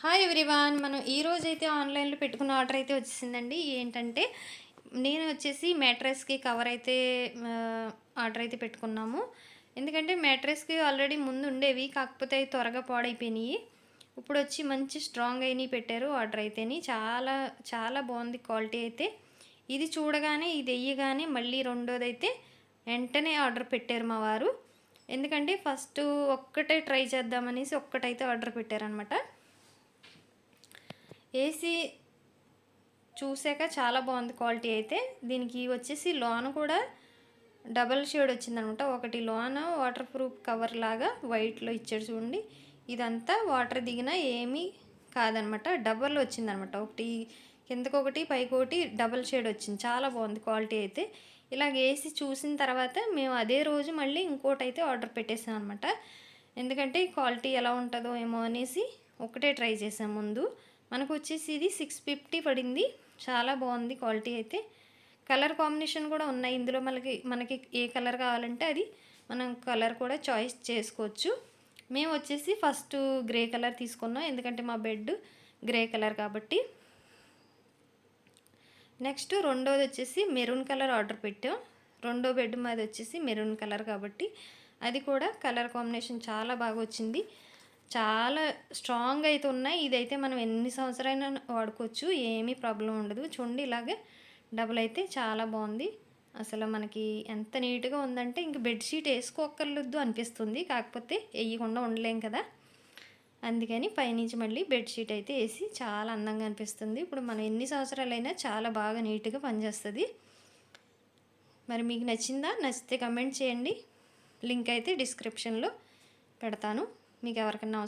Hi everyone. మనం ఈరోజైతే ఆన్లైన్లో పెట్టుకున్న ఆర్డర్ అయితే వచ్చేసిందండి. ఏంటంటే నేను వచ్చేసి మ్యాట్రెస్కి కవర్ అయితే ఆర్డర్ అయితే పెట్టుకున్నాము. ఎందుకంటే మ్యాట్రెస్కి ఆల్రెడీ ముందు ఉండేవి, కాకపోతే అవి త్వరగా పాడైపోయినాయి. ఇప్పుడు వచ్చి మంచి స్ట్రాంగ్ అయినవి పెట్టారు ఆర్డర్ అయితేని. చాలా చాలా బాగుంది క్వాలిటీ అయితే. ఇది చూడగానే ఇది వెయ్యగానే మళ్ళీ రెండోదైతే వెంటనే ఆర్డర్ పెట్టారు మా వారు. ఎందుకంటే ఫస్ట్ ఒక్కటే ట్రై చేద్దామనేసి ఒక్కటైతే ఆర్డర్ పెట్టారనమాట. ఏసీ చూసాక చాలా బాగుంది క్వాలిటీ అయితే. దీనికి వచ్చేసి లోన కూడా డబల్ షేడ్ వచ్చిందనమాట. ఒకటి లోన వాటర్ ప్రూఫ్ కవర్ లాగా వైట్లో ఇచ్చాడు చూడండి. ఇదంతా వాటర్ దిగినా ఏమీ కాదనమాట, డబల్ వచ్చిందనమాట. ఒకటి కిందకొకటి పైకొకటి డబల్ షేడ్ వచ్చింది. చాలా బాగుంది క్వాలిటీ అయితే. ఇలాగ ఏసీ చూసిన తర్వాత మేము అదే రోజు మళ్ళీ ఇంకోటి అయితే ఆర్డర్ పెట్టేసాం అనమాట. ఎందుకంటే క్వాలిటీ ఎలా ఉంటుందో ఏమో అనేసి ఒకటే ట్రై చేసాం ముందు. మనకు వచ్చేసి ఇది 650 పడింది. చాలా బాగుంది క్వాలిటీ అయితే. కలర్ కాంబినేషన్ కూడా ఉన్నాయి ఇందులో. మనకి ఏ కలర్ కావాలంటే అది మనం కలర్ కూడా చాయిస్ చేసుకోవచ్చు. మేము వచ్చేసి ఫస్ట్ గ్రే కలర్ తీసుకున్నాం, ఎందుకంటే మా బెడ్ గ్రే కలర్ కాబట్టి. నెక్స్ట్ రెండోది వచ్చేసి మెరూన్ కలర్ ఆర్డర్ పెట్టాం. రెండో బెడ్ మాది వచ్చేసి మెరూన్ కలర్ కాబట్టి అది కూడా కలర్ కాంబినేషన్ చాలా బాగా వచ్చింది. చాలా స్ట్రాంగ్ అయితే ఉన్నాయి. ఇదైతే మనం ఎన్ని సంవత్సరాలైనా వాడుకోవచ్చు, ఏమీ ప్రాబ్లం ఉండదు. చూడండి ఇలాగే డబుల్ అయితే చాలా బాగుంది. అసలు మనకి ఎంత నీట్గా ఉందంటే ఇంక బెడ్షీట్ వేసుకోక్కర్లేదు అనిపిస్తుంది. కాకపోతే వేయకుండా ఉండలేం కదా, అందుకని పైనుంచి మళ్ళీ బెడ్షీట్ అయితే వేసి చాలా అందంగా అనిపిస్తుంది. ఇప్పుడు మనం ఎన్ని సంవత్సరాలైనా చాలా బాగా నీట్గా పనిచేస్తుంది. మరి మీకు నచ్చిందా? నచ్చితే కమెంట్ చేయండి. లింక్ అయితే డిస్క్రిప్షన్లో పెడతాను. మీకు ఎవరికైనా